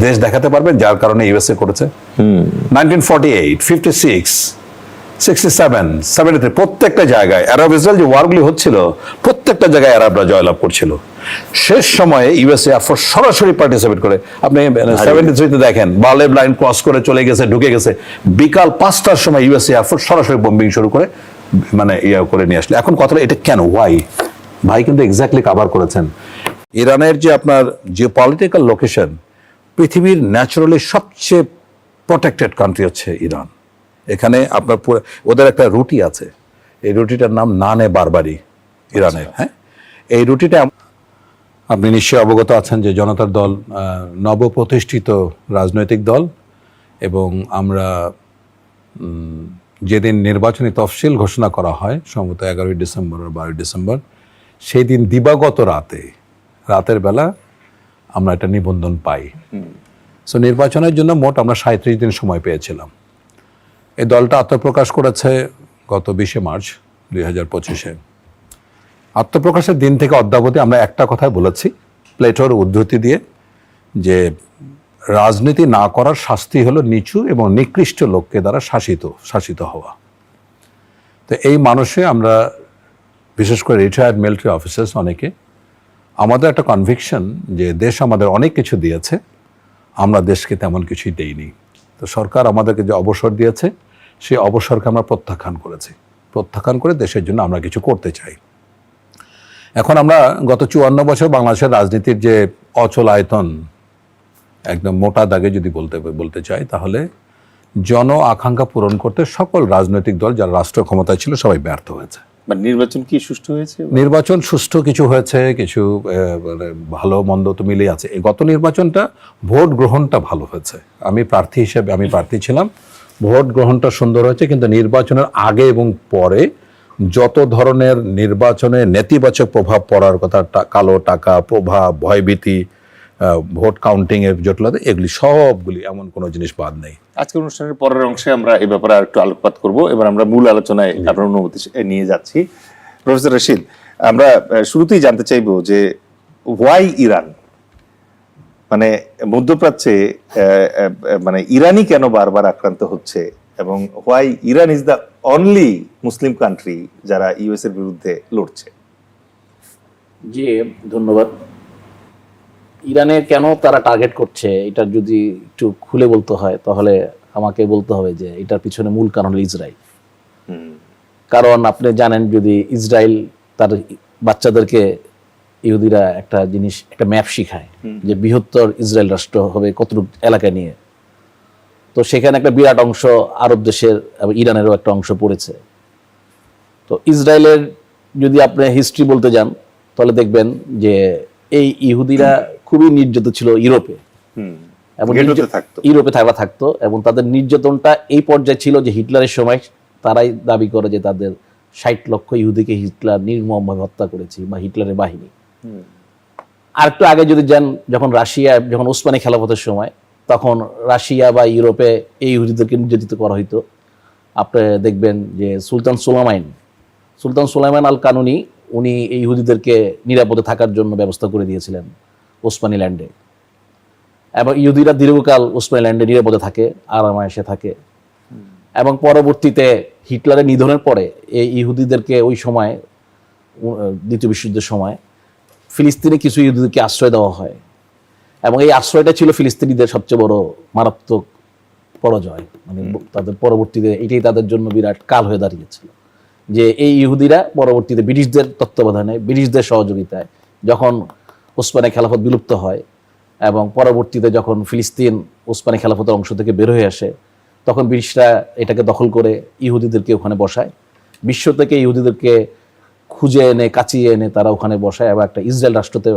দেশ দেখাতে পারবেন যার কারণে ইউএসএ করেছে? 1948, 56, 67, 73 প্রত্যেকটা জায়গায় আরব ইসরায়েল যে ওয়ারগুলি হচ্ছিল প্রত্যেকটা জায়গায় আরবরা জয়লাভ করছিল। শেষ সময়ে ইউএসএ এয়ারফোর্স সরাসরি পার্টিসিপেট করে। আপনি 73-তে দেখেন বার্লেভ লাইন ক্রস করে চলে গেছে, ঢুকে গেছে। বিকাল 5টার সময় ইউএসএ এয়ারফোর্স সরাসরি বোম্বিং শুরু করে করে নিয়ে আসলে। এখন কথাটা এটা কেন, ওয়াই? ভাই কিন্তু এক্স্যাক্টলি কভার করেছেন। ইরানের যে আপনার জিওপলিটিক্যাল লোকেশন, পৃথিবীর ন্যাচারালি সবচেয়ে প্রোটেক্টেড কান্ট্রি হচ্ছে ইরান। এখানে আপনার ওদের একটা রুটি আছে, এই রুটিটার নাম নানে বারবারি ইরানের। হ্যাঁ, এই রুটিটা আপনি নিশ্চয়ই অবগত আছেন যে জনতার দল নবপ্রতিষ্ঠিত রাজনৈতিক দল, এবং আমরা যেদিন নির্বাচনী তফসিল ঘোষণা করা হয় সম্ভবত 11ই ডিসেম্বর বা 12ই ডিসেম্বর, সেই দিন দিবাগত রাতের বেলা আমরা একটা নিবন্ধন পাই। সো নির্বাচনের জন্য মোট আমরা 37 দিন সময় পেয়েছিলাম। এই দলটা আত্মপ্রকাশ করেছে গত 20শে মার্চ 2025-এ। আত্মপ্রকাশের দিন থেকে অদ্যাবধি আমরা একটা কথাই বলেছি, প্লেটোর উদ্ধৃতি দিয়ে, যে রাজনীতি না করার শাস্তি হলো নিচু এবং নিকৃষ্ট লোককে দ্বারা শাসিত হওয়া। তো এই মানুষে আমরা, বিশেষ করে রিটায়ার্ড মিলিটারি অফিসার্স অনেকে, আমাদের একটা কনভিকশন যে দেশ আমাদের অনেক কিছু দিয়েছে, আমরা দেশকে তেমন কিছুই দেইনি। তো সরকার আমাদেরকে যে অবসর দিয়েছে, সেই অবসরকে আমরা প্রত্যাখ্যান করে দেশের জন্য আমরা কিছু করতে চাই। এখন আমরা গত 54 বছর বাংলাদেশের রাজনীতির যে অচল আয়তন, একদম মোটা দাগে যদি বলতে চাই, তাহলে জন আকাঙ্ক্ষা পূরণ করতে সকল রাজনৈতিক দল যারা রাষ্ট্র ক্ষমতায় ছিল সবাই ব্যর্থ হয়েছে। নির্বাচন কি সুষ্ঠু হয়েছে? নির্বাচন সুষ্ঠু কিছু হয়েছে, কিছু ভালো মন্দ তো মিলেই আছে। এই গত নির্বাচনটা ভোট গ্রহণটা ভালো হয়েছে। আমি প্রার্থী ছিলাম, ভোট গ্রহণটা সুন্দর হয়েছে, কিন্তু নির্বাচনের আগে এবং পরে যত ধরনের নির্বাচনে নেতিবাচক প্রভাব পড়ার কথা, কালো টাকা প্রভাব, ভয়ভীতি, ভোট কাউন্টিং এর জটিলতা, এগুলি সবগুলি, এমন কোনো জিনিস বাদ নেই। আজকের অনুষ্ঠানের পরের অংশে আমরা এই ব্যাপারে আর একটু আলোকপাত করব। এবার আমরা মূল আলোচনায় আপনার অনুমতি নিয়ে যাচ্ছি। প্রফেসর রশিদ, আমরা শুরুতেই জানতে চাইবো যে ওয়াই ইরান, মানে মধ্যপ্রাচ্যে মানে ইরানই কেন বারবার আক্রান্ত হচ্ছে, এবং why Iran is the only Muslim country যারা ইউএস এর বিরুদ্ধে লড়ছে? জি, ধন্যবাদ। ইরানে কেন তারা টার্গেট করছে, এটা যদি একটু খুলে বলতে হয় তাহলে আমাকে বলতে হবে যে এটার পিছনে মূল কারণ হলো ইসরায়েল। কারণ আপনি জানেন, যদি ইসরায়েল তার বাচ্চাদেরকে, ইহুদিরা একটা জিনিস, একটা ম্যাপ শিখায় যে বৃহত্তর ইসরায়েল রাষ্ট্র হবে কতটুকু এলাকা নিয়ে, তো সেখানে একটা বিরাট অংশ আরব দেশের এবং ইরানেরও একটা অংশ পড়েছে। তো ইসরায়েলের যদি আপনি হিস্ট্রি বলতে যান তাহলে দেখবেন যে এই ইহুদিরা খুবই নির্যাতিত ছিল ইউরোপে, এবং ইউরোপে থাকতো, এবং তাদের নির্যাতনটা এই পর্যায়ে ছিল যে হিটলারের সময় তারাই দাবি করে যে তাদের 60 লক্ষ ইহুদিকে হিটলার নির্মমভাবে হত্যা করেছে, বা হিটলারের বাহিনী। আর একটু আগে যদি যান, যখন ওসমানী খেলাফতের সময়, তখন রাশিয়া বা ইউরোপে এই ইহুদিদেরকে নির্যাতিত করা হইতো। আপনি দেখবেন যে সুলতান সুলাইমান আল কানুনি, উনি এই ইহুদিদেরকে নিরাপদে থাকার জন্য ব্যবস্থা করে দিয়েছিলেন ওসমানী ল্যান্ডে, এবং ইহুদিরা দীর্ঘকাল ওসমানী ল্যান্ডে নিরাপদে থাকে, আরামায়েশে থাকে। এবং পরবর্তীতে হিটলারের নিধনের পরে এই ইহুদিদেরকে ওই সময়, দ্বিতীয় বিশ্বযুদ্ধের সময়, ফিলিস্তিনে কিছু ইহুদিদেরকে আশ্রয় দেওয়া হয়, এবং এই আশ্রয়টা ছিল ফিলিস্তিনিদের সবচেয়ে বড় মারাত্মক পরাজয়। মানে তাদের পরবর্তীতে এটাই তাদের জন্য বিরাট কাল হয়ে দাঁড়িয়েছিল, যে এই ইহুদিরা পরবর্তীতে ব্রিটিশদের তত্ত্বাবধানে, ব্রিটিশদের সহযোগিতায় যখন ওসমানী খেলাফত বিলুপ্ত হয়, এবং পরবর্তীতে যখন ফিলিস্তিন ওসমানী খেলাফতের অংশ থেকে বের হয়ে আসে, তখন ব্রিটিশরা এটাকে দখল করে ইহুদিদেরকে ওখানে বসায়, বিশ্ব থেকে ইহুদিদেরকে খুঁজে এনে, কাচিয়ে এনে তারা ওখানে বসায়, এবং একটা ইসরায়েল রাষ্ট্রতে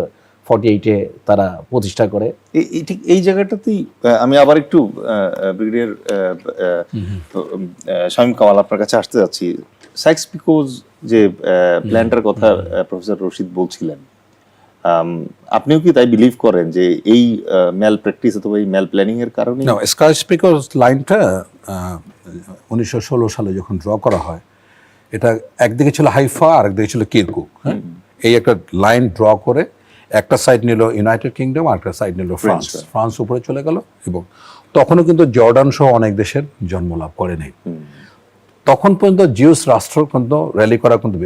48-এ তারা প্রতিষ্ঠা করে। ঠিক এই জায়গাটাতেই আমি আবার একটু ব্রিগেডিয়ার শামীম কামাল আপনার কাছে আসতে যাচ্ছি। সাইক্স-পিকোর যে প্ল্যানটার কথা প্রফেসর রশিদ বলছিলেন, আপনিও কি তাই বিলিভ করেন যে এই ম্যাল প্র্যাকটিস অথবা এই ম্যাল প্ল্যানিং এর কারণে? না, সাইক্স-পিকোর লাইনটা 1916 সালে যখন ড্র করা হয়, এটা একদিকে ছিল হাইফা আর একদিকে ছিল কিরকুক। হ্যাঁ, এই একটা লাইন ড্র করে একটা সাইড নিল ইউনাইটেড কিংডম আর একটা সাইড নিল ফ্রান্স। ফ্রান্স উপরে চলে গেল এবং তখনও কিন্তু জর্ডান সহ অনেক দেশের জন্ম লাভ করে নেই। তখন পর্যন্ত জিউস রাষ্ট্র কিন্তু র্যালি করা কিন্তু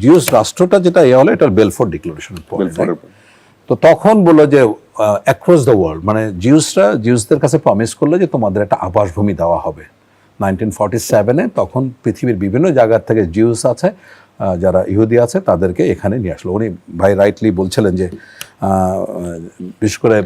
জিউস রাষ্ট্রটা যেটা হলো এটা বেলফোর ডিক্লারেশনের পরে। তো তখন বললো যে অ্যাক্রস দ্য ওয়ার্ল্ড মানে জিউসদের কাছে প্রমিস করলো যে তোমাদের একটা আবাসভূমি দেওয়া হবে 1947-এ। তখন পৃথিবীর বিভিন্ন জায়গা থেকে জিউস আছে যারা ইহুদি আছে তাদেরকে এখানে নিয়ে আসলো। উনি ভাই রাইটলি বলছিলেন যে বিশেষ করে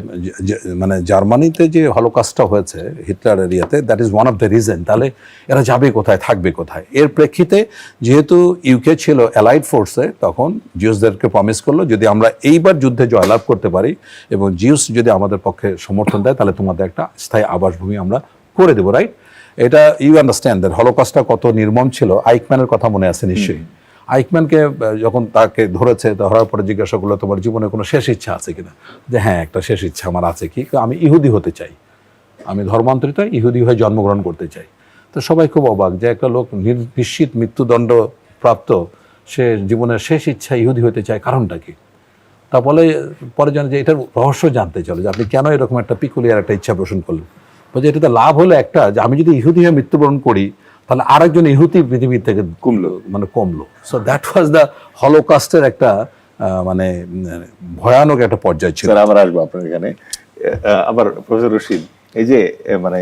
মানে জার্মানিতে যে হলোকাস্টটা হয়েছে হিটলার এরিয়াতে, that is one of the reason. তাহলে এরা যাবে কোথায়, থাকবে কোথায়? এর প্রেক্ষিতে যেহেতু ইউকে ছিল অ্যালাইড ফোর্সে, তখন জিউসদেরকে প্রমিস করলো যদি আমরা এইবার যুদ্ধে জয়লাভ করতে পারি এবং জিউস যদি আমাদের পক্ষে সমর্থন দেয় তাহলে তোমাদের একটা স্থায়ী আবাসভূমি আমরা করে দেবো, রাইট? এটা ইউ আন্ডারস্ট্যান্ড দ্যাট হলোকাস্টটা কত নির্মম ছিল। আইকম্যানের কথা মনে আছে নিশ্চয়ই। আইকম্যানকে যখন তাকে ধরেছে, ধরার পরে জিজ্ঞাসা করলো তোমার জীবনে কোনো শেষ ইচ্ছা আছে কিনা, যে হ্যাঁ একটা শেষ ইচ্ছা আমার আছে, কি আমি ইহুদি হতে চাই, আমি ধর্মান্তরিত ইহুদি হয়ে জন্মগ্রহণ করতে চাই। তো সবাই খুব অবাক যে একটা লোক নিশ্চিত মৃত্যুদণ্ড প্রাপ্ত, সে জীবনের শেষ ইচ্ছা ইহুদি হতে চায়, কারণটা কি? তা বলে পরে জানে যে এটার রহস্য জানতে চলে যে আপনি কেন এরকম একটা পিকুলিয়ার একটা ইচ্ছা পোষণ করলেন। বলছে এটাতে লাভ হলো একটা যে আমি যদি ইহুদি হয়ে মৃত্যুবরণ করি তাহলে আরেকজন ইহুদি পৃথিবী থেকে কমলো। সো দ্যাট ওয়াজ দ্য হলোকাস্টের একটা মানে ভয়ানক একটা পর্যায় ছিল। আবার আসবো আপনার এখানে। আবার প্রফেসর রশিদ, এই যে মানে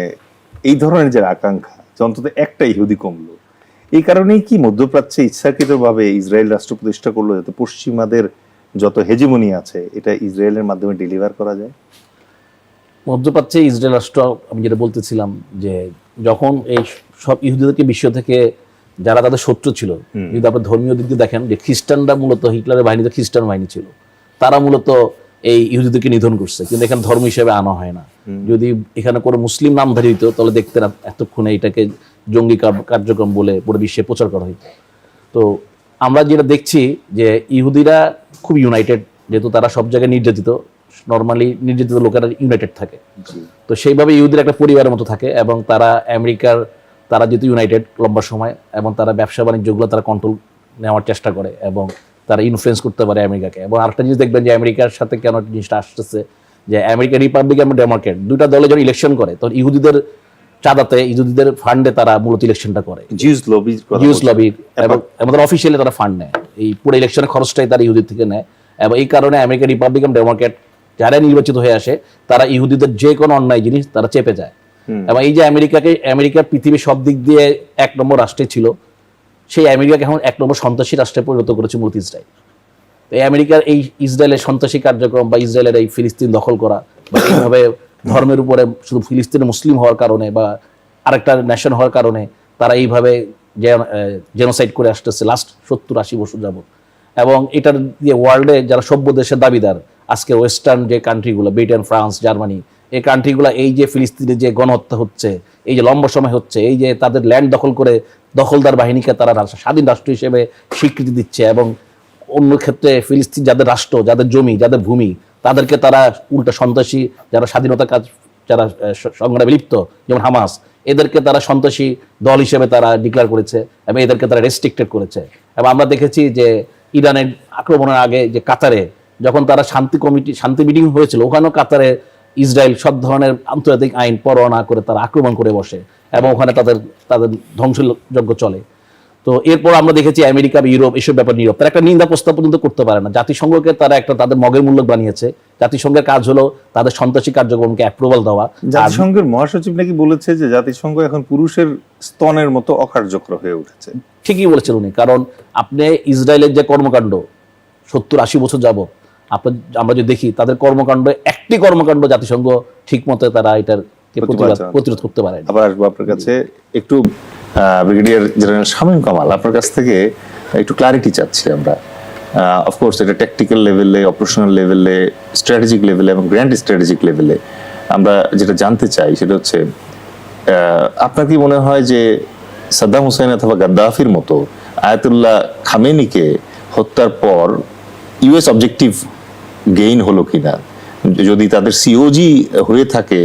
এই ধরনের যে আকাঙ্ক্ষা অন্তত একটা ইহুদি কমলো, এই কারণেই কি মধ্যপ্রাচ্যে ইচ্ছাকৃতভাবে ইসরায়েল রাষ্ট্র প্রতিষ্ঠা করলো যাতে পশ্চিমাদের যত হেজিমনি আছে এটা ইসরায়েলের মাধ্যমে ডেলিভার করা যায়? মধ্যপ্রাচ্যে ইসরায়েল রাষ্ট্র, আমি যেটা বলতেছিলাম যে যখন এই সব ইহুদিদেরকে বিশ্ব থেকে যারা তাদের শত্রু ছিল, যদি আপনার ধর্মীয় দিক দিয়ে দেখেন যে খ্রিস্টানরা মূলত হিটলারের বাহিনীতে খ্রিস্টান বাহিনী ছিল, তারা মূলত এই ইহুদিদেরকে নিধন করছে, কিন্তু এখানে ধর্ম হিসেবে আনা হয় না। যদি এখানে কোনো মুসলিম নামধারী হইতো তাহলে দেখতে না এতক্ষণে এটাকে জঙ্গি কার্যক্রম বলে পুরো বিশ্বে প্রচার করা হইতো। তো আমরা যেটা দেখছি যে ইহুদিরা খুব ইউনাইটেড, যেহেতু তারা সব জায়গায় নির্যাতিত, নর্মালি নির্যাতিত লোকেরা ইউনাইটেড থাকে, তো সেইভাবে ইহুদির একটা পরিবারের মতো থাকে। এবং তারা আমেরিকার, তারা যেহেতু ইউনাইটেড লম্বা সময়, এবং তারা ব্যবসা বাণিজ্যগুলো তারা কন্ট্রোল নেওয়ার চেষ্টা করে এবং তারা ইনফ্লুয়েন্স করতে পারে আমেরিকাকে। এবং আরেকটা জিনিস দেখবেন যে আমেরিকার সাথে কেন জিনিসটা আসতেছে, যে আমেরিকা রিপাবলিক এবং ডেমোক্রেট দুইটা দলে যখন ইলেকশন করে তখন ইহুদিদের চাঁদাতে, ইহুদিদের ফান্ডে তারা মূলত ইলেকশনটা করে, জিউস লবি, এবং আমাদের অফিসিয়ালি তারা ফান্ড নেয়, এই পুরো ইলেকশনের খরচটাই তারা ইহুদির থেকে নেয়। এবং এই কারণে আমেরিকা রিপাবলিকান ডেমোক্রেট যারা নির্বাচিত হয়ে আসে তারা ইহুদিদের যে কোনো অন্যায় জিনিস তারা চেপে যায়। এবং এই যে আমেরিকা পৃথিবীর সব দিক দিয়ে 1 নম্বর রাষ্ট্রে ছিল, সেই আমেরিকাকে এখন 1 নম্বর সন্ত্রাসী রাষ্ট্রে পরিণত করেছে মূলত ইসরায়েল। এই আমেরিকার এই ইসরায়েলের সন্ত্রাসী কার্যক্রম বা ইসরায়েলের এই ফিলিস্তিন দখল করা বা এইভাবে ধর্মের উপরে শুধু ফিলিস্তিনে মুসলিম হওয়ার কারণে বা আরেকটা নেশন হওয়ার কারণে তারা এইভাবে জেনোসাইড করে আসতেছে লাস্ট 70-80 বছর যাবত। এবং এটার দিয়ে ওয়ার্ল্ডে যারা সভ্য দেশের দাবিদার, আজকে ওয়েস্টার্ন যে কান্ট্রিগুলো, ব্রিটেন, ফ্রান্স, জার্মানি, এই কান্ট্রিগুলো এই যে ফিলিস্তিনে যে গণহত্যা হচ্ছে, এই যে লম্বা সময় হচ্ছে, এই যে তাদের ল্যান্ড দখল করে দখলদার বাহিনীকে তারা স্বাধীন রাষ্ট্র হিসেবে স্বীকৃতি দিচ্ছে, এবং অন্য ক্ষেত্রে ফিলিস্তিন যাদের রাষ্ট্র, যাদের জমি, যাদের ভূমি, তাদেরকে তারা উল্টা সন্ত্রাসী, যারা স্বাধীনতা কাজ, যারা সংগ্রামে লিপ্ত, যেমন হামাস, এদেরকে তারা সন্ত্রাসী দল হিসেবে তারা ডিক্লেয়ার করেছে এবং এদেরকে তারা রেস্ট্রিক্টেড করেছে। এবং আমরা দেখেছি যে ইরানের আক্রমণের আগে যে কাতারে যখন তারা শান্তি মিটিং হয়েছিল, ওখানেও কাতারে ইসরায়েল সব ধরনের আন্তর্জাতিক আইন পরোয়া না করে তারা আক্রমণ করে বসে এবং ওখানে তাদের ধ্বংসযজ্ঞ চলে। তো এরপর আমরা দেখেছি আমেরিকা, ইউরোপ, এসব ব্যাপার নীরব, তারা একটা নিন্দা প্রস্তাব পর্যন্ত করতে পারে না। জাতিসংঘকে তারা একটা তাদের মগের মূল্য বানিয়েছে। জাতিসংঘের কাজ হলো তাদের সন্ত্রাসী কার্যক্রমকে অ্যাপ্রুভাল দেওয়া। জাতিসংঘের মহাসচিব নাকি বলেছে যে জাতিসংঘ এখন পুরুষের স্তনের মতো অকার্যকর হয়ে উঠেছে। ঠিকই বলেছেন উনি, কারণ আপনি ইসরায়েলের যে কর্মকাণ্ড 70-80 বছর যাবত আমরা যদি দেখি, তাদের কর্মকাণ্ড, একটি কর্মকাণ্ড জাতিসংঘ ঠিক মতো তারা এটার প্রতিরোধ করতে পারে। আবার আসবো আপনার কাছে একটু, ব্রিগেডিয়ার জেনারেল শামীম কামাল, আপনার কাছ থেকে একটু ক্লারিটি চাচ্ছি আমরা। অফকোর্স এটা ট্যাকটিক্যাল লেভেলে, অপারেশনাল লেভেলে, স্ট্র্যাটেজিক লেভেলে এবং গ্র্যান্ড স্ট্র্যাটেজিক লেভেলে আমরা যেটা জানতে চাই সেটা হচ্ছে, আপনার কি মনে হয় যে সাদ্দাম হুসাইন অথবা গাদ্দাফির মতো আয়াতুল্লাহ খামেনিকে হত্যার পর ইউএস অবজেক্টিভ গেইন হলো কিনা? যদি তাদের সিওজি হয়ে থাকে,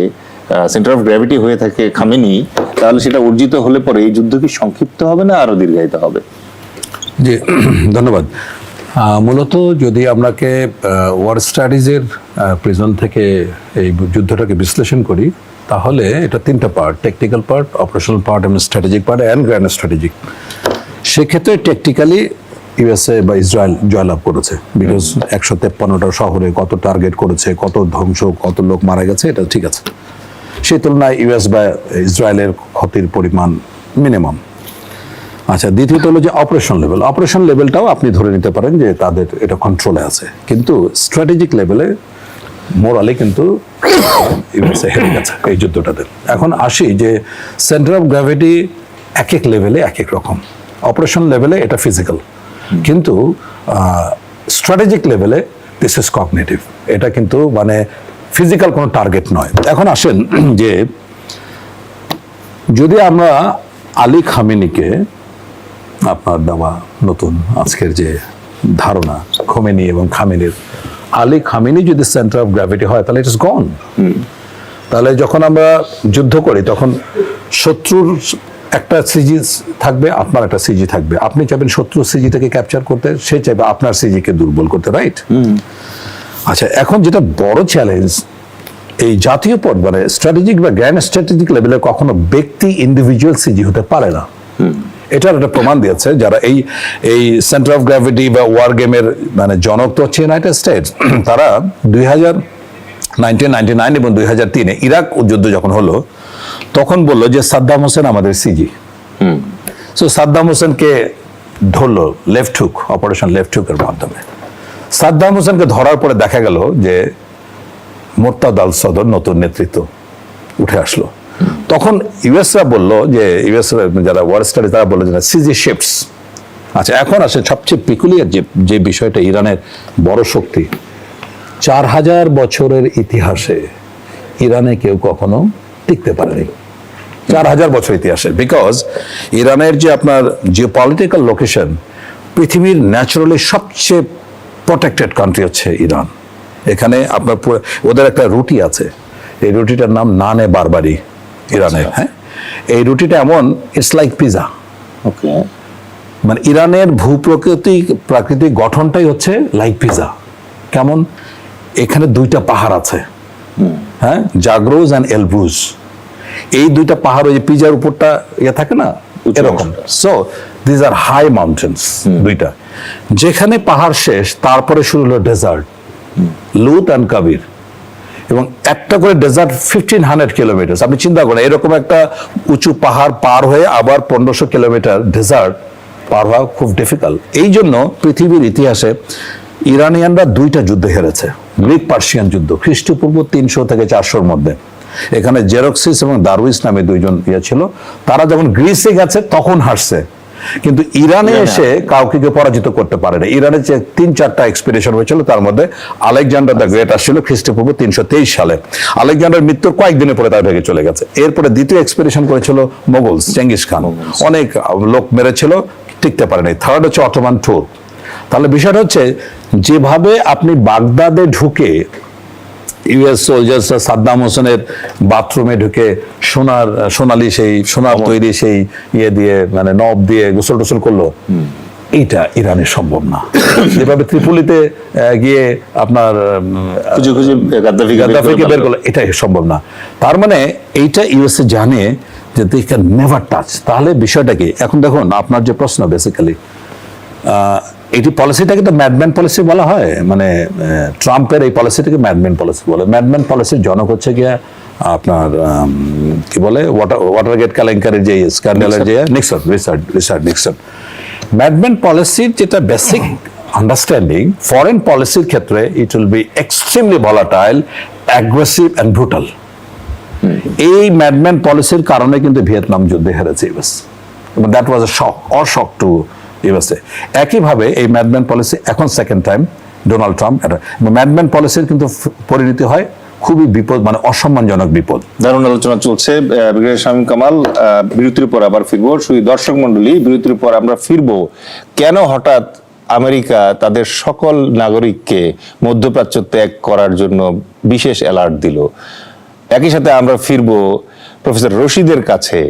সেন্টার অফ গ্র্যাভিটি হয়ে থাকে খামেনি, তাহলে সেটা অর্জিত হলে পরে এই যুদ্ধ কি সংক্ষিপ্ত হবে না আরো দীর্ঘায়িত হবে? জি, ধন্যবাদ। মূলত যদি আপনাকে ওয়ার স্ট্র্যাটেজির প্রিজন থেকে এই যুদ্ধটাকে বিশ্লেষণ করি, তাহলে এটা তিনটা part: technical part, operational part এবং strategic part and grand strategic. সেক্ষেত্রে টেকনিক্যালি ইউএসএ বা ইসরায়েল জয়লাভ করেছে, বিকজ 153টা শহরে কত টার্গেট করেছে, কত ধ্বংস, কত লোক মারা গেছে, এটা ঠিক আছে। সেই তুলনায় ইউএস বা ইসরায়েলের ক্ষতির পরিমাণ মিনিমাম। আচ্ছা, দ্বিতীয়ত হলো যে অপারেশন লেভেলটাও আপনি ধরে নিতে পারেন যে তাদের এটা কন্ট্রোলে আছে, কিন্তু স্ট্র্যাটেজিক লেভেলে মোরালি কিন্তু ইউএসএ হেরে গেছে এই যুদ্ধটাতে। এখন আসি যে সেন্টার অফ গ্র্যাভিটি এক এক লেভেলে এক এক রকম। অপারেশন লেভেলে এটা ফিজিক্যাল, কিন্তু স্ট্র্যাটেজিক লেভেলে দিস ইজ কগনিটিভ। এটা কিন্তু মানে ফিজিক্যাল কোনো টার্গেট নয়। এখন আসেন যে যদি আমরা আলী খামেনিকে, আপনার দেওয়া নতুন আজকের যে ধারণা খোমেনি এবং খামেনির, আলী খামেনি যদি সেন্টার অফ গ্র্যাভিটি হয় তাহলে ইট ইজ গন। তাহলে যখন আমরা যুদ্ধ করি তখন শত্রুর একটা সিজি থাকবে, আপনার একটা সিজি থাকবে। আপনি চাইবেন শত্রুর সিজিটাকে ক্যাপচার করতে, সে চাইবে আপনার সিজিকে দুর্বল করতে, রাইট? আচ্ছা, এখন যেটা বড় চ্যালেঞ্জ, এই জাতীয় পদ মানে স্ট্র্যাটেজিক বা গ্র্যান্ড স্ট্র্যাটেজিক লেভেলে কখনো ব্যক্তি ইন্ডিভিজুয়াল সিজি হতে পারে না। এটার একটা প্রমাণ দিয়েছে যারা এই সেন্টার অফ গ্র্যাভিটি বা ওয়ার গেমের মানে জনক তো হচ্ছে ইউনাইটেড স্টেটস। তারা 1999 এবং 2003 ইরাক যুদ্ধ যখন হলো তখন বললো যে সাদ্দাম হোসেন আমাদের সিজি। সো সাদ্দাম হোসেনকে ধরলো লেফট হুক, অপারেশন লেফট হুকের মাধ্যমে। সাদ্দাম হোসেনকে ধরার পরে দেখা গেল যে মোর্তাদ আল সদর নতুন নেতৃত্ব উঠে আসলো। তখন ইউএসরা বললো যে যারা ওয়ার স্টাডি তারা বললো যে সিজি শিফটস। আচ্ছা, এখন আসে সবচেয়ে পিকুলিয়ার যে বিষয়টা, ইরানের বড় শক্তি। 4000 বছরের ইতিহাসে ইরানে কেউ কখনো টিকতে পারেনি, 4000 বছর ইতিহাসে। বিকজ ইরানের যে আপনার জিওপলিটিক্যাল লোকেশন, পৃথিবীর ন্যাচারালি সবচেয়ে প্রোটেক্টেড কান্ট্রি হচ্ছে ইরান। এখানে আপনার ওদের একটা রুটি আছে, এই রুটিটার নাম নানে বারবারি ইরানের। হ্যাঁ, এই রুটিটা এমন, ইটস লাইক পিজা। ওকে, মানে ইরানের প্রাকৃতিক গঠনটাই হচ্ছে লাইক পিজা। কেমন? এখানে দুইটা পাহাড় আছে, হ্যাঁ, জাগ্রোজ অ্যান্ড এলব্রুজ। এই দুইটা পাহাড়, ওই যে পিজার উপরটা ইয়ে থাকে না, এরকম। So these are high mountains দুইটা। যেখানে পাহাড় শেষ তারপরে শুরু হলো ডেজার্ট, লুত অ্যান্ড কাবির, এবং একটা করে ডেজার্ট 1500 কিলোমিটার। আপনি চিন্তা করেন, এরকম একটা উঁচু পাহাড় পার হয়ে আবার 1500 কিলোমিটার ডেজার্ট পার হওয়া খুব ডিফিকাল্ট। এই জন্য পৃথিবীর ইতিহাসে ইরানিয়ানরা দুইটা যুদ্ধ হেরেছে, গ্রিক পার্সিয়ান যুদ্ধ, খ্রিস্টপূর্ব 300 থেকে 400-র মধ্যে। এখানে জেরক্সিস এবং দারউইস নামে দুইজন ছিল। তারা যখন গ্রিসে গেছে তখন হারছে, কিন্তু ইরানে এসে কাউকে কেউ পরাজিত করতে পারে না। ইরানের যে 3-4টা এক্সপিডিশন হয়েছিল, তার মধ্যে আলেকজান্ডার দ্য গ্রেট আসছিল খ্রিস্টপূর্ব 323 সালে। আলেকজান্ডার মৃত্যুর কয়েকদিনের পরে তার ভেগে চলে গেছে। এরপরে দ্বিতীয় এক্সপিডিশন করেছিল মোগলস, চেঙ্গিস খান, অনেক লোক মেরেছিল, টিকতে পারেনি। থার্ড হচ্ছে অটোমান টুর্ক। তাহলে বিষয়টা হচ্ছে, যেভাবে আপনি বাগদাদে ঢুকে ইউএস সোলজার্স সাদ্দাম হোসেনের বাথরুমে ঢুকে সোনালি সেই সোনার তৈরি সেই ইয়ে দিয়ে মানে নব দিয়ে গোসল টোসল করলো, এইটা ইরানে সম্ভব না। যেভাবে ত্রিপোলিতে গিয়ে আপনার গাদ্দাফিকে বের করলো, এটা সম্ভব না। তার মানে এইটা ইউএসএ জানে যে দে ক্যান নেভার টাচ। তাহলে বিষয়টা কি? এখন দেখুন, আপনার যে প্রশ্ন, বেসিক্যালি এটি পলিসিটাকে তো ম্যাডম্যান পলিসি বলা হয়। মানে ট্রাম্পের এই পলিসিটাকে ম্যাডম্যান পলিসি বলে। ম্যাডম্যান পলিসির জনক হচ্ছে গিয়ে আপনার কি বলে, ওয়াটারগেট কেলেঙ্কারির যে স্ক্যান্ডালের যে রিচার্ড নিক্সন। ম্যাডম্যান পলিসির যেটা বেসিক আন্ডারস্ট্যান্ডিং, ফরেন পলিসির ক্ষেত্রে it will be extremely volatile, aggressive and brutal. এই ম্যাডম্যান পলিসির কারণে কিন্তু ভিয়েতনাম যুদ্ধে হেরেছে ইউএস, এবং that was a shock to USA. একইভাবে এই ম্যাডম্যান পলিসি এখন second time Donald Trump, madman পলিসির কিন্তু পরিণতি হয় খুবই বিপদ, মানে অসম্মানজনক বিপদ। দারুণ আলোচনা চলছে। ব্রিগেডিয়ার শামীম কামাল, বিরতির পর আবার ফিরবো। শুধু দর্শক মন্ডলী, বিরতির পর আমরা ফিরবো কেন হঠাৎ আমেরিকা তাদের সকল নাগরিককে মধ্যপ্রাচ্য ত্যাগ করার জন্য বিশেষ অ্যালার্ট দিল। একই সাথে আমরা ফিরবো প্রফেসর রশিদের কাছে,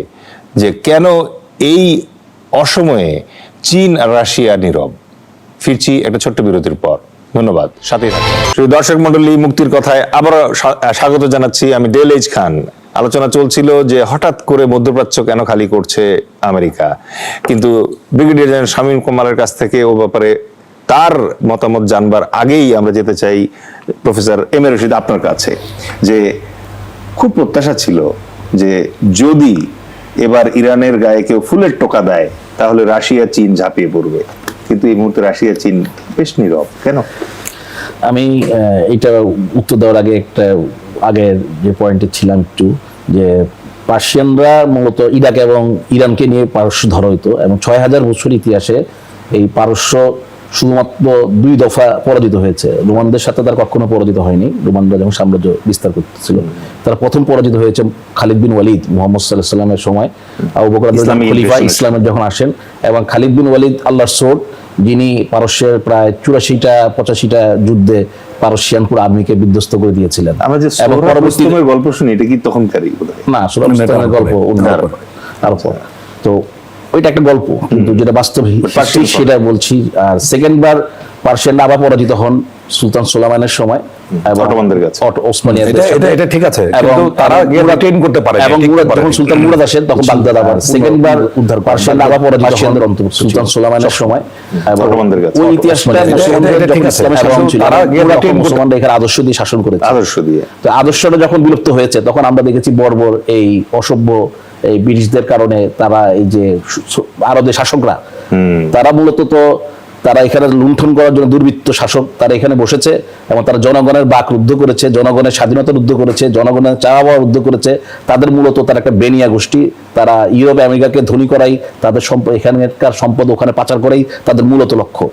যে কেন এই অসময়ে চীন আর রাশিয়া নীরব। ফিরছি একটা ছোট্ট বিরতির পর। ধন্যবাদ, সাথেই থাকুন। শ্রী দর্শক মন্ডলী, মুক্তির কথায় আবার স্বাগত জানাচ্ছি। আমি ডেল এইচ খান। আলোচনা চলছিল যে হঠাৎ করে মধ্যপ্রাচ্য কেন খালি করছে আমেরিকা, কিন্তু ব্রিগেডিয়ার জেনারেল শামীম কামালের কাছ থেকে ও ব্যাপারে তার মতামত জানবার আগেই আমরা যেতে চাই প্রফেসর এম এ রশিদ আপনার কাছে। যে খুব প্রত্যাশা ছিল যে যদি এবার ইরানের গায়ে কেউ ফুলের টোকা দেয় তাহলে রাশিয়া চীন ঝাঁপিয়ে পড়বে, কিন্তু এই মুহূর্তে রাশিয়া চীন বেশ নীরব কেন? আমি এটা উত্তর দেওয়ার আগে আগের যে পয়েন্টে ছিলাম একটু, যে পার্সিয়ানরা মূলত ইরাক এবং ইরানকে নিয়ে পারস্য ধরা হইতো, এবং 6000 বছর ইতিহাসে এই পারস্য শুধুমাত্র 2 দফা পরাজিত হয়েছে। রোমানদের সাথে তার কখনো পরাজিত হয়নি। রোমানরা যখন সাম্রাজ্য বিস্তার করতেছিল, তারা প্রথম পরাজিত হয়েছে খালিদ বিন ওয়ালিদ মুহাম্মদ সাল্লাল্লাহু আলাইহি ওয়াসাল্লামের সময়, আবু বকর রাদিয়াল্লাহু আনহু খলিফা ইসলামের যখন আসেন, এবং খালিদ বিন ওয়ালিদ আল্লাহর সোর্ড, যিনি পারস্যের প্রায় 84টা যুদ্ধে পারস্যিয়ান পুরো আর্মিকে বিধ্বস্ত করে দিয়েছিলেন। আমরা যে রুস্তমের গল্প শুনি, এটা কি তখনকারই? না, রুস্তমের গল্প তারপর তো ওইটা একটা গল্প, কিন্তু যেটা বাস্তব সেটা বলছি। আর সেকেন্ডবার পার্সিয়ানরা আবার পরাজিত হন সুলতান সুলাইমানের সময় অটোমানদের কাছে, এটা ঠিক আছে, কিন্তু তারা গিয়ে ট্রেন করতে পারে, এবং যখন সুলতান মুরাদ আসেন তখন বাগদাদ আবার সেকেন্ডবার উদ্ধার পার্সিয়ানরা আবার পরাজিত হন সুলতান সুলাইমানের সময় অটোমানদের কাছে। ওই ইতিহাসটা মুসলমানরা এখানে আদর্শ দিয়ে শাসন করেছে, আদর্শ দিয়ে। তো আদর্শটা যখন বিলুপ্ত হয়েছে তখন আমরা দেখেছি বর্বর এই অসভ্য এই ব্রিটিশদের কারণে তারা এই যে আরবের শাসকরা, তারা মূলত তো তারা এখানে লুণ্ঠন করার জন্য দুর্বৃত্ত শাসক, তারা এখানে বসেছে এবং তারা জনগণের বাক রুদ্ধ করেছে, জনগণের স্বাধীনতা রুদ্ধ করেছে, জনগণের চাওয়া পাওয়া রুদ্ধ করেছে। তাদের মূলত তারা একটা বেনিয়া গোষ্ঠী, তারা ইউরোপ আমেরিকাকে ধনী করাই, তাদের সম্পদ এখানকার সম্পদ ওখানে পাচার করাই তাদের মূলত লক্ষ্য,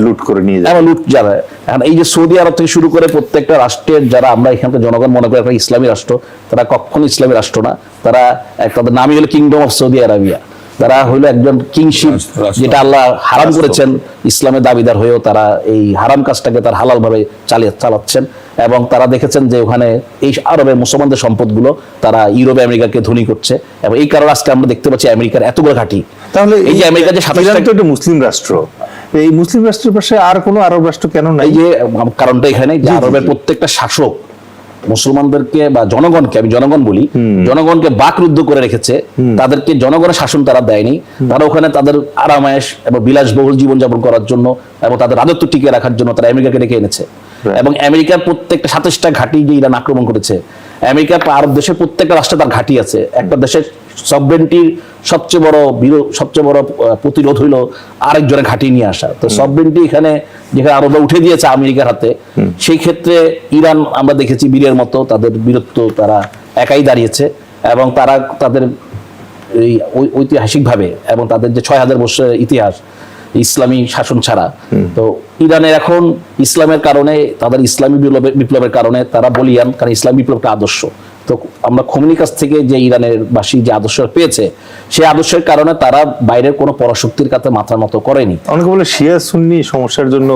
লুট করে নিয়ে যায়। লুট যারা এখন এই যে সৌদি আরব থেকে শুরু করে প্রত্যেকটা রাষ্ট্রের যারা আমরা এখানকার জনগণ মনে করি একটা ইসলামী রাষ্ট্র, তারা কখনো ইসলামী রাষ্ট্র না। তারা তাদের নামই হলো কিংডম অফ সৌদি আরাবিয়া। তারা হইলো একজন কিংশিপ, যেটা আল্লাহ হারাম করেছেন, ইসলামের দাবিদার হয়েও তারা এই হারাম কাজটাকে তার হালাল ভাবে চালাচ্ছেন। এবং তারা দেখেছেন যে ওখানে এই আরবের মুসলমানদের সম্পদগুলো তারা ইউরোপ আমেরিকাকে ধনী করছে, এবং এই কারণে আজকে আমরা দেখতে পাচ্ছি আমেরিকার এতগুলো ঘাঁটি। তাহলে এই যে আমেরিকা যে একটা মুসলিম রাষ্ট্র, এই মুসলিম রাষ্ট্রের পাশে আর কোনো আরব রাষ্ট্র কেন নাই? এই যে কারণটা এখানে যে আরবের প্রত্যেকটা শাসক মুসলমানদেরকে বা জনগণকে, আমি জনগণ বলি, জনগণকে বাকরুদ্ধ করে রেখেছে। তাদেরকে জনগণের শাসন তারা দেয়নি। তারা ওখানে তাদের আরামায়েশ এবং বিলাসবহুল জীবনযাপন করার জন্য এবং তাদের রাজত্ব টিকিয়ে রাখার জন্য তারা আমেরিকাকে ডেকে এনেছে। এবং আমেরিকার প্রত্যেকটা 27টা ঘাঁটি যে ইরান আক্রমণ করেছে, আমেরিকার আরব দেশের প্রত্যেকটা রাষ্ট্রে তার ঘাঁটি আছে। একটা দেশের সবরেন্টির সবচেয়ে বড় প্রতিরোধ হইলো আরেকজনের ঘাঁটি নিয়ে আসা। তো সবরেন্টি এখানে যেখানে আরবরা উঠে দিয়েছে আমেরিকার হাতে, সেই ক্ষেত্রে ইরান আমরা দেখেছি বীরের মতো তাদের বীরত্ব, তারা একাই দাঁড়িয়েছে। এবং তারা তাদের এই ঐতিহাসিকভাবে এবং তাদের যে 6000 বছরের ইতিহাস ইসলামী শাসন ছাড়া, তো ইরানের এখন ইসলামের কারণে, তাদের ইসলামী বিপ্লবের কারণে তারা বলিয়ান, কারণ ইসলাম বিপ্লবটা আদর্শ। তো আমরা খোমেনির কাছ থেকে যে ইরানের বাসী যে আদর্শ পেয়েছে, সেই আদর্শের কারণে তারা বাইরের কোনো পরাশক্তির কাছে মাথার মতো করেনি। অনেকে বলে শিয়া সুন্নি সমস্যার জন্য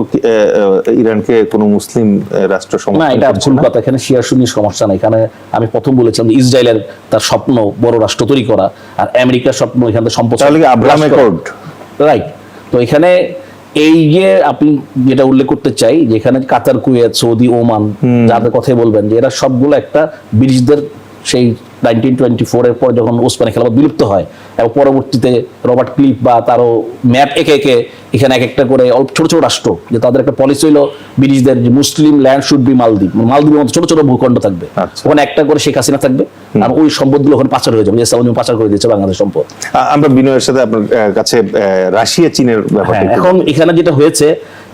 ইরানকে কোনো মুসলিম রাষ্ট্র সমস্যা, না, এটা ভুল কথা। এখানে শিয়া সুন্নি সমস্যা না। এখানে আমি প্রথম বলেছিলাম যে ইসরায়েলের তার স্বপ্ন বড় রাষ্ট্র তৈরি করা, আর আমেরিকার স্বপ্ন এখানে সম্পদ, রাইট। তো এখানে এই যে আপনি যেটা উল্লেখ করতে চাই, যেখানে কাতার, কুয়েত, সৌদি, ওমান, যাদের কথাই বলবেন, যে এরা সবগুলো একটা ব্রিটিশদের সেই 1924 এর পর যখন ওসমানী খেলাফত বিলুপ্ত হয় এবং পরবর্তীতে রবার্ট ক্লিফ বা তারও ম্যাপ একে এখানে এক একটা করে ছোট ছোট রাষ্ট্র, যে তাদের একটা পলিসি হলো ব্রিটিশদের যে মুসলিম ল্যান্ড শুড বি মালদ্বীপের মতো ছোট ছোট ভূখণ্ড থাকবে, ওখানে একটা করে শেখ হাসিনা থাকবে, আর ওই সম্পদগুলো ওখানে পাচার হয়ে যাবে, ইসলাম পাচার করে দিয়েছে বাংলাদেশ সম্পদ। আমরা বিনয়ের সাথে আপনার কাছে রাশিয়া চীনের ব্যাপারে, এখন এখানে যেটা হয়েছে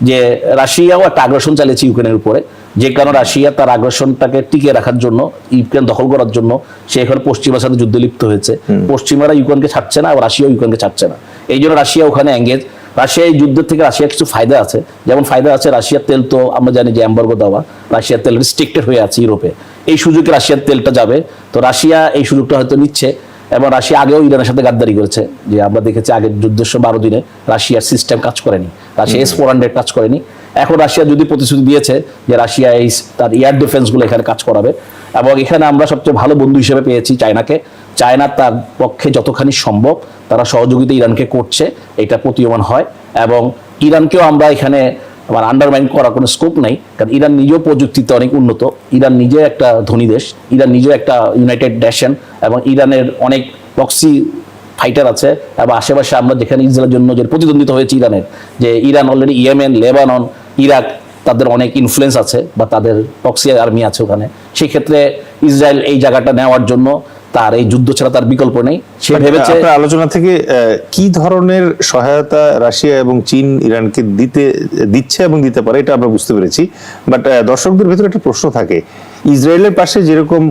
যে রাশিয়াও একটা আগ্রাসন চালিয়েছে ইউক্রেনের উপরে, যে কারণে রাশিয়া তার আগ্রাসনটাকে টিকিয়ে রাখার জন্য, ইউক্রেন দখল করার জন্য সে এখন পশ্চিমার সাথে যুদ্ধে লিপ্ত হয়েছে। পশ্চিমারা ইউক্রেনকে ছাড়ছে না, আর রাশিয়াও ইউক্রেনকে ছাড়ছে না। এই জন্য রাশিয়া ওখানে এঙ্গেজ। রাশিয়া এই যুদ্ধের থেকে রাশিয়ার কিছু ফায়দা আছে, যেমন ফায়দা আছে রাশিয়ার তেল তো আমরা জানি যে এম্বার্গো দেওয়া, রাশিয়ার তেল রিস্ট্রিক্টেড হয়ে আছে ইউরোপে, এই সুযোগে রাশিয়ার তেলটা যাবে। তো রাশিয়া এই সুযোগটা হয়তো নিচ্ছে, এবং রাশিয়া আগেও ইরানের সাথে গাদ্দারি করেছে, যে আমরা দেখেছি আগের যুদ্ধের 12 দিনে রাশিয়ার সিস্টেম কাজ করেনি, রাশিয়া S-400 কাজ করেনি। এখন রাশিয়া যদি প্রতিশ্রুতি দিয়েছে যে রাশিয়া এই তার এয়ার ডিফেন্সগুলো এখানে কাজ করাবে, এবং এখানে আমরা সবচেয়ে ভালো বন্ধু হিসেবে পেয়েছি চায়নাকে। চায়না তার পক্ষে যতখানি সম্ভব তারা সহযোগিতা ইরানকে করছে, এটা প্রতীয়মান হয়। এবং ইরানকেও আমরা এখানে আমার আন্ডারমাইন করার কোনো স্কোপ নাই, কারণ ইরান নিজেও প্রযুক্তিতে অনেক উন্নত, ইরান নিজে একটা ধনী দেশ, ইরান নিজেও একটা ইউনাইটেড নেশন, এবং ইরানের অনেক প্রক্সি ফাইটার আছে, এবং আশেপাশে আমরা যেখানে ইসরায়েলের জন্য যে প্রতিদ্বন্দ্বিতা হয়েছে ইরানের, যে Iran already Yemen, Lebanon, Iraq, তাদের অনেক ইনফ্লুয়েন্স আছে বা তাদের প্রক্সি আর্মি আছে ওখানে। সেই ক্ষেত্রে ইসরায়েল এই জায়গাটা নেওয়ার জন্য তার এই যুদ্ধ ছাড়া তার বিকল্প নেই। সে ভেবেছে, আপনার আলোচনা থেকে কি ধরনের সহায়তা রাশিয়া এবং চীন ইরানকে দিচ্ছে এবং দিতে পারে এটা আমরা বুঝতে পেরেছি, বাট দর্শকদের ভিতরে একটা প্রশ্ন থাকে, ইসরায়েলের পাশে যেরকম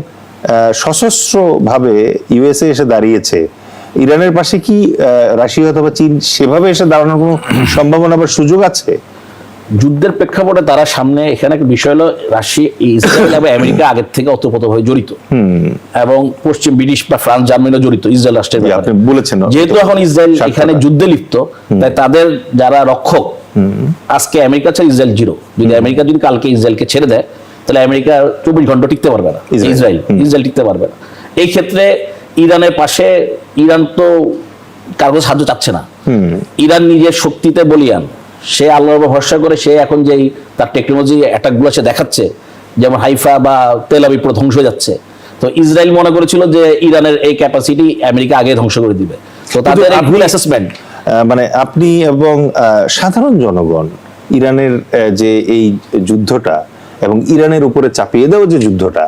সশস্ত্র ভাবে ইউএসএ এসে দাঁড়িয়েছে, ইরানের পাশে কি রাশিয়া অথবা চীন সেভাবে এসে দাঁড়ানোর কোনো সম্ভাবনা বা সুযোগ আছে? যুদ্ধের প্রেক্ষাপটে তারা সামনে, এখানে একটা বিষয় হলো রাশিয়া, ইসরায়েল এবং আমেরিকা আগের থেকে ওতপ্রোতভাবে জড়িত, এবং পশ্চিম ব্রিটিশ বা ফ্রান্স, জার্মানিও জড়িত ইসরায়েল রাষ্ট্রের ব্যাপারে। আপনি বলেছেন যেহেতু এখন ইসরায়েল এখানে যুদ্ধে লিপ্ত, তাই তাদের যারা রক্ষক, আজকে আমেরিকা ছাড়া ইসরায়েল জিরো। যদি আমেরিকা যদি কালকে ইসরায়েলকে ছেড়ে দেয়, তাহলে আমেরিকা 24 ঘন্টা টিকতে পারবে না, ইসরায়েল টিকতে পারবে না। এই ক্ষেত্রে ইরানের পাশে, ইরান তো কারো সাহায্য চাচ্ছে না, ইরান নিজের শক্তিতে বলিয়ান, সে আল্লাহর উপর ভরসা করে, সে এখন যেই তার টেকনোলজি অ্যাটাকগুলো সে দেখাচ্ছে, যেমন হাইফা বা তেল আবিব পুরো ধ্বংস হয়ে যাচ্ছে, তো ইসরায়েল মনে করেছিল যে ইরানের এই ক্যাপাসিটি আমেরিকা আগে ধ্বংস করে দিবে, তো তাদের এই ভুল অ্যাসেসমেন্ট। মানে আপনি এবং সাধারণ জনগণ ইরানের যে এই যুদ্ধটা এবং ইরানের উপরে চাপিয়ে দেওয়া যে যুদ্ধটা,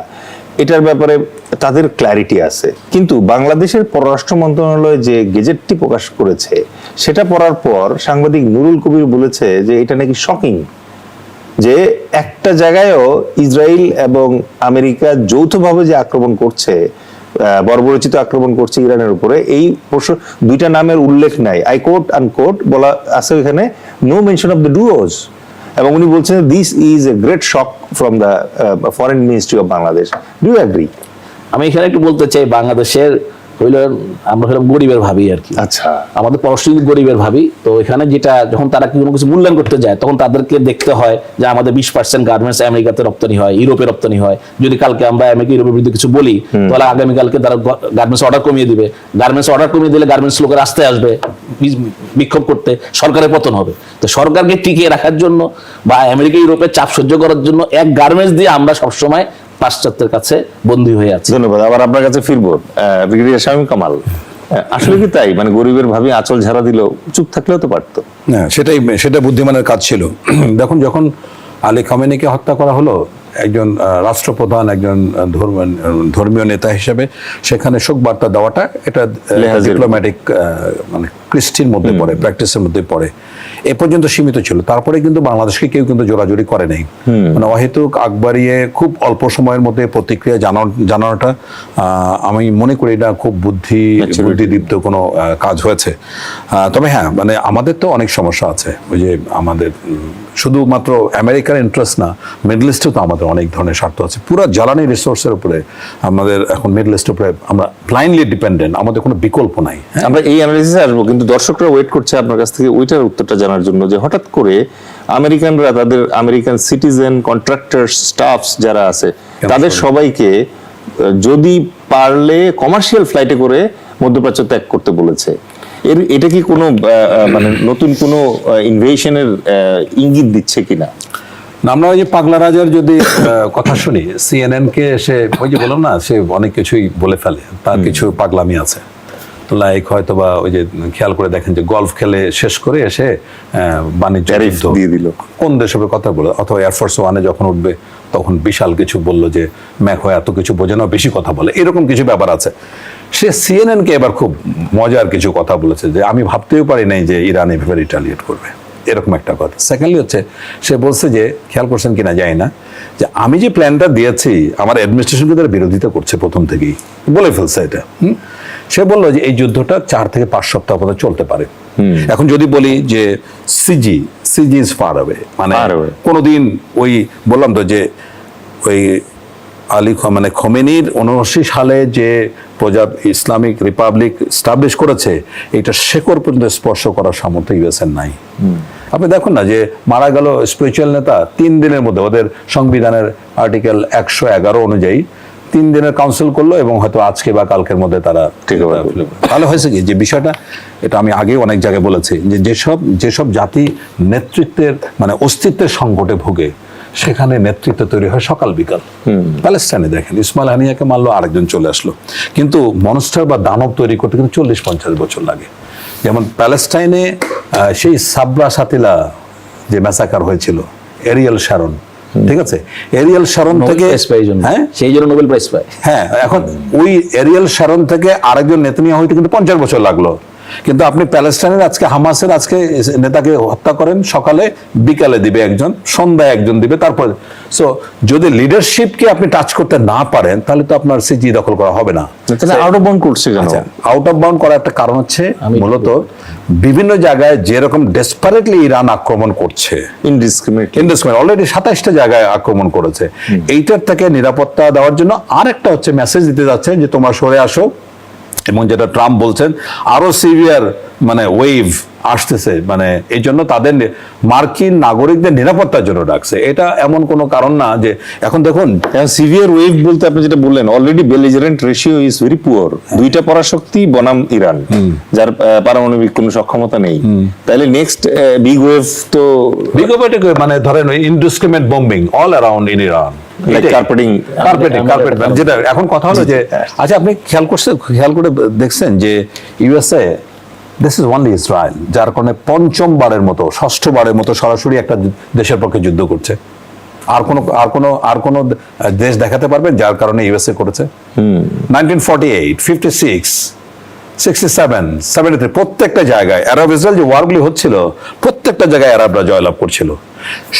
এটার ব্যাপারে তাদের ক্ল্যারিটি আছে, কিন্তু বাংলাদেশের পররাষ্ট্র মন্ত্রণালয় যে গেজেটটি প্রকাশ করেছে সেটা পড়ার পর সাংবাদিক নুরুল কবির বলেছে যে এটা নাকি শকিং, যে একটা জায়গায়ও ইসরায়েল এবং আমেরিকা যৌথভাবে যে আক্রমণ করছে, বর্বরচিত আক্রমণ করছে ইরানের উপরে, এই দুইটা নামের উল্লেখ নাই, আই কোট আনকোট বলা আছে এখানে, no mention of the duos. এবং উনি বলছেন this is a great shock from the foreign ministry of Bangladesh. Do you agree? আমি এখানে একটু বলতে চাই, বাংলাদেশের আমরা হলাম গরিবের ভাবি আর কি। আচ্ছা, আমাদের পররাষ্ট্র গরিবের ভাবি, তো এখানে যেটা যখন তারা কোনো কিছু মূল্যায়ন করতে যায়, তখন তাদেরকে দেখতে হয় যে আমাদের 20% গার্মেন্টস আমেরিকাতে রপ্তানি হয়, ইউরোপে রপ্তানি হয়। যদি কালকে আমরা আমেরিকা ইউরোপের বিরুদ্ধে কিছু বলি, তাহলে আগামীকালকে তারা গার্মেন্টস অর্ডার কমিয়ে দিবে, গার্মেন্টস অর্ডার কমিয়ে দিলে গার্মেন্টস লোকের আসতে আসবে বিক্ষোভ করতে, সরকারের পতন হবে। তো সরকারকে টিকিয়ে রাখার জন্য বা আমেরিকা ইউরোপের চাপ সহ্য করার জন্য এক গার্মেন্টস দিয়ে আমরা সবসময় পাশ্চাত্যের কাছে বন্দী হয়ে আছি। ধন্যবাদ। আবার আপনার কাছে ফিরবো, ব্রিগেডিয়ার শামীম কামাল, আসলে কি তাই, মানে গরিবের ভাবি আঁচল ঝাড়া দিল, চুপ থাকলেও তো পারতো? হ্যাঁ, সেটা বুদ্ধিমানের কাজ ছিল। দেখুন, যখন আলী খামেনিকে হত্যা করা হলো, একজন রাষ্ট্রপ্রধান, একজন ধর্মীয় নেতা হিসেবে সেখানে শোক বার্তা দেওয়াটা, এটা ডিপ্লোম্যাটিক মানে কৃষ্টির মধ্যে পড়ে, প্র্যাকটিসের মধ্যে পড়ে, এ পর্যন্ত সীমিত ছিল। তারপরে কিন্তু বাংলাদেশকে কেউ কিন্তু জোরাজুরি করে নাই, মানে অহেতুক আকবরিয়ে খুব অল্প সময়ের মধ্যে প্রতিক্রিয়া জানানোটা আমি মনে করি এটা খুব বুদ্ধিদীপ্ত কোনো কাজ হয়েছে। তবে হ্যাঁ, মানে আমাদের তো অনেক সমস্যা আছে, ওই যে আমাদের শুধুমাত্র আমেরিকার ইন্টারেস্ট না, মিডল ইস্টেও তো আমাদের অনেক ধরনের স্বার্থ আছে। পুরো জ্বালানি রিসোর্সের উপরে আমাদের এখন মিডল ইস্টের উপরে আমরা ব্লাইন্ডলি ডিপেন্ডেন্ট, আমাদের কোনো বিকল্প নাই। আমরা এই অ্যানালিসিসে আসবো, কিন্তু দর্শকরা ওয়েট করছে আপনার কাছ থেকে ওইটার উত্তরটা জানার জন্য, যে হঠাৎ করে আমেরিকানরা তাদের আমেরিকান সিটিজেন, কন্ট্রাক্টর, স্টাফস যারা আছে, তাদের সবাইকে যদি পারলে কমার্শিয়াল ফ্লাইটে করে মধ্যপ্রাচ্য ত্যাগ করতে বলেছে। এটা কি কোনো মানে নতুন কোনো ইনভেশনের ইঙ্গিত দিচ্ছে কিনা? আমরা ওই যে পাগলা রাজার যদি কথা শুনি, CNN কে সে ওই যে বললাম না, সে অনেক কিছুই বলে ফেলে, তার কিছু পাগলামি আছে। তো লাইক হয়তো বা ওই যে খেয়াল করে দেখেন যে গলফ খেলে শেষ করে এসে বাণিজ্য দিয়ে দিল, কোন দেশের কথা বলে, অথবা এয়ারফোর্স ওয়ানে যখন উঠবে তখন বিশাল কিছু বললো যে ম্যাক এত কিছু বোঝে না, বেশি কথা বলে, এরকম কিছু ব্যাপার আছে। সে CNN কে এবার খুব মজার কিছু কথা বলেছে, যে আমি ভাবতেও পারি নাই যে ইরান এভাবে রিটালিয়েট করবে, এরকম একটা কথা। সেকেন্ডলি হচ্ছে, সে বলছে যে, খেয়াল করছেন কিনা জানি না, যে আমি যে প্ল্যানটা দিয়েছি আমার অ্যাডমিনিস্ট্রেশনকে তারা বিরোধিতা করছে প্রথম থেকেই, বলে ফেলছে এটা। সে বললো যে এই যুদ্ধটা 4 থেকে 5 সপ্তাহ পর্যন্ত চলতে পারে। এখন যদি বলি যে সিজি ইজ ফার অ্যাওয়ে, মানে কোনোদিন ওই বললাম তো যে ওই মানে খোমেনির 79 সালে যে ইসলামিক রিপাবলিক স্টাবলিশ করেছে, এটা শেকড় পর্যন্ত স্পর্শ করার সামর্থ্য ইউএসএর নাই। আপনি দেখুন না যে মারা গেল স্পিরিচুয়াল নেতা, 3 দিনের মধ্যে ওদের সংবিধানের আর্টিকেল 111 অনুযায়ী 3 দিনের কাউন্সিল করলো এবং হয়তো আজকে বা কালকের মধ্যে তারা ঠিক আছে। তাহলে হয়েছে কি যে বিষয়টা, এটা আমি আগেই অনেক জায়গায় বলেছি যে যেসব জাতি নেতৃত্বের মানে অস্তিত্বের সংকটে ভোগে সেখানে নেতৃত্ব তৈরি হয় সকাল বিকাল। প্যালেস্টাইনে দেখেন ইসমাইল হানিয়াকে মারলো, আরেকজন চলে আসলো, কিন্তু মনস্টার বা দানব তৈরি করতে কিন্তু 40-50 বছর লাগে। যেমন প্যালেস্টাইনে সেই সাবরা সাতিলা যে ম্যাসাকার হয়েছিল, এরিয়েল শারন, ঠিক আছে, এরিয়েল শারন থেকে হ্যাঁ সেই জন্য নোবেল প্রাইজ পায়। হ্যাঁ, এখন ওই এরিয়েল শারন থেকে আরেকজন নেতানিয়াহু হইতে কিন্তু 50 বছর লাগলো। কিন্তু আপনি প্যালেস্টাইনের আজকে হামাসের আজকে নেতাকে হত্যা করেন, সকালে বিকালে দিবে একজন, সন্ধ্যায় একজন দিবে, তারপর সো যদি লিডারশিপকে আপনি টাচ করতে না পারেন তাহলে তো আপনার সিজি দখল করা হবে না। আউট অফ বাউন্ড করছে কেন? আউট অফ বাউন্ড করার একটা কারণ হচ্ছে মূলত বিভিন্ন জায়গায় যেরকম ডেসপারেটলি ইরান আক্রমণ করছে, ইনডিসক্রিমিনেট অলরেডি 27টা জায়গায় আক্রমণ করেছে, এইটার থেকে নিরাপত্তা দেওয়ার জন্য আরেকটা হচ্ছে মেসেজ দিতে যাচ্ছে যে তোমরা সরে আসো, এবং যেটা ট্রাম্প বলছেন আরো সিভিয়ার মানে ওয়েভ আসতেছে, মানে এই জন্য তাদের মার্কিন নাগরিকদের নিরাপত্তার জন্য ডাকছে। এটা এমন কোনো কারণ না যে এখন দেখুন সিভিয়ার ওয়েভ বলতে আপনি যেটা বললেন, already belligerent ratio is very poor. দুইটা পরাশক্তি বনাম ইরান, যার পারমাণবিক কোনো সক্ষমতা নেই, তাহলে নেক্সট বিগ ওয়েভ তো বিগ ওয়েভ মানে ধরেন indiscriminate bombing all around in Iran, carpet যেটা এখন কথা হলো যে আচ্ছা আপনি খেয়াল করে দেখছেন যে USA this is only Israel, যার কারণে ষষ্ঠবারের মতো সরাসরি একটা দেশের পক্ষে যুদ্ধ করছে। আর কোন দেশ দেখাতে পারবেন যার কারণে ইউএসএ করেছে? 1948, 56, 67, 73 প্রত্যেকটা জায়গায় আরব ইসরায়েল যে ওয়ারগুলি হচ্ছিল প্রত্যেকটা জায়গায় আরবরা জয়লাভ করছিল।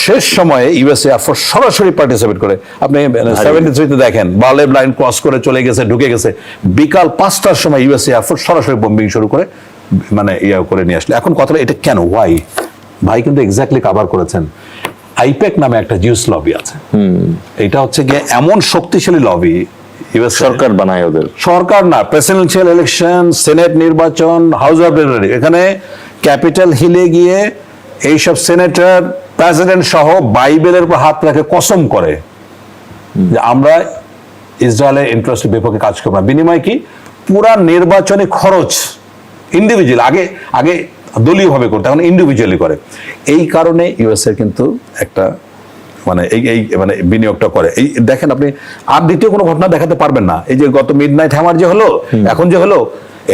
শেষ সময়ে ইউএসএ এয়ারফোর্স সরাসরি পার্টিসিপেট করে, আপনি 73-তে দেখেন বার্লেভ লাইন ক্রস করে চলে গেছে, ঢুকে গেছে, বিকাল 5টার সময় ইউএসএ এয়ারফোর্স সরাসরি বোম্বিং শুরু করে মানে করে নিয়ে আসলো। এখন কথাটা এটা কেন, ওয়াই? ভাই কিন্তু এক্স্যাক্টলি কভার করেছেন। আইপ্যাক নামে একটা জিউস লবি আছে, এটা হচ্ছে গিয়ে এমন শক্তিশালী লবি, ইউএস সরকার বানায় ওদের, সরকার না, প্রেসিডেন্সিয়াল ইলেকশন, সেনেট নির্বাচন, হাউস অফ রিপ্রেজেন্টেটিভ, এখানে ক্যাপিটাল হিলে গিয়ে এইসব সেনেটর প্রেসিডেন্ট সহ বাইবেলের উপর হাত রেখে কসম করে যে আমরা ইসরায়েলের ইন্টারেস্টের বিপক্ষে কাজ করব না। বিনিময় কি? পুরা নির্বাচনী খরচ ইন্ডিভিজুয়াল, আগে দলীয়ভাবে করতে, এখন ইন্ডিভিজুয়ালি করে। এই কারণে ইউএসএ কিন্তু একটা মানে এই মানে বিনিয়োগটা করে। এই দেখেন আপনি আর দ্বিতীয় কোনো ঘটনা দেখাতে পারবেন না। এই যে গত মিডনাইট হ্যামার যে হলো,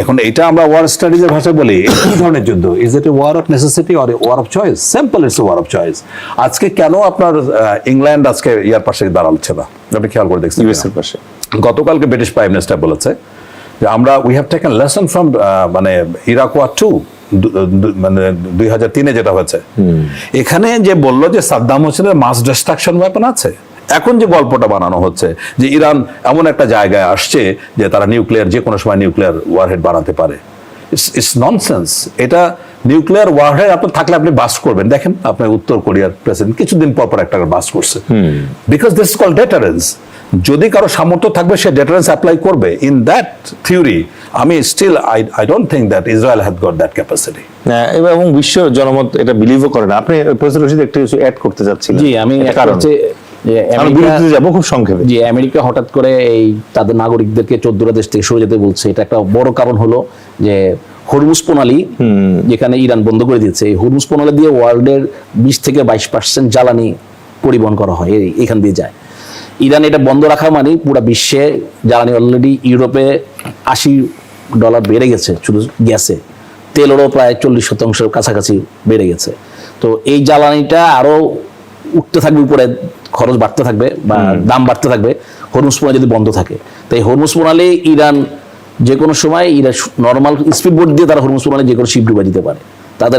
এখন এটা আমরা ওয়ার স্টাডিজের ভাষায় বলি, এই ধরনের যুদ্ধ is it a war of necessity or a war of choice? Simple, it's a war of choice. আজকে কেন আপনার ইংল্যান্ড আজকে ইয়ার পাশে দাঁড়াচ্ছে না, আপনি খেয়াল করে দেখছেন? ইউএস এর পাশে গতকালকে ব্রিটিশ প্রাইম মিনিস্টার বলেছে যে আমরা we have taken lesson from মানে ইরাক ওয়ার 2 মানে 2003-এ যেটা হয়েছে, এখানে যে বললো যে সাদ্দাম হোসেনের মাস ডিস্ট্রাকশন ওয়েপন আছে। এখন যে গল্পটা বানানো হচ্ছে যে ইরান এমন একটা জায়গায় আসছে যে তারা যে কোনো সময় নিউক্লিয়ার ওয়ারহেড বানাতে পারে, ইটস ননসেন্স। এটা নিউক্লিয়ার ওয়ারহেড আপনার থাকলে আপনি বাস করবেন। দেখেন আপনার উত্তর কোরিয়ার প্রেসিডেন্ট কিছুদিন পর একটা বাস করছে, because this is called deterrence. যদি কারো সামর্থ্য থাকবে সে ডেটারেন্স অ্যাপ্লাই করবে। ইন দ্যাট থিওরি আমি still I don't think that Israel has got that capacity. এবং বিশ্ব জনমত এটা বিলিভও করে না। আপনি প্রফেসর রশিদ একটু কিছু অ্যাড করতে চাচ্ছিলেন? জি, আমি যাবো খুব সংক্ষেপে। জি, আমেরিকা হঠাৎ করে এই তাদের নাগরিকদেরকে 14টা দেশ থেকে সরে যেতে বলছে। এটা একটা বড় কারণ হলো যে হরমুজ প্রণালী যেখানে ইরান বন্ধ করে দিয়েছে। এই হরমুজ প্রণালী দিয়ে ওয়ার্ল্ডের 20-22% জ্বালানি পরিবহন করা হয়, এখান দিয়ে যায়। ইরান এটা বন্ধ রাখা মানে পুরো বিশ্বে জ্বালানি অলরেডি ইউরোপে $80 বেড়ে গেছে শুধু গ্যাসে, তেলেরও প্রায় 40% কাছাকাছি বেড়ে গেছে। তো এই জ্বালানিটা আরো উঠতে থাকবে, উপরে খরচ বাড়তে থাকবে বা দাম বাড়তে থাকবে হরমুজ প্রণালী যদি বন্ধ থাকে। তো এই হরমুজ প্রণালী ইরান যে কোনো সময় নর্মাল স্পিড বোট দিয়ে তারা হরমুজ প্রণালী যে কোনো শিপ ডুবে দিতে পারে। তাদের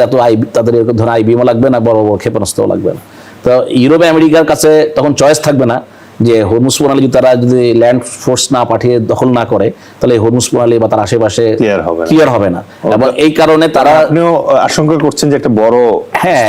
এরকম ধরনের আইবিএমও লাগবে না, বড় বড় ক্ষেপণাস্ত্রও লাগবে না। তো ইউরোপ আমেরিকার কাছে তখন চয়েস থাকবে না যে হরমুজ প্রণালী তারা যদি ল্যান্ড ফোর্স না পাঠিয়ে দখল না করে তাহলে হরমুজ প্রণালী বা তার আশেপাশে ক্লিয়ার হবে না। এবং এই কারণে তারা আপনিও আশঙ্কা করছেন যে একটা বড় হ্যাঁ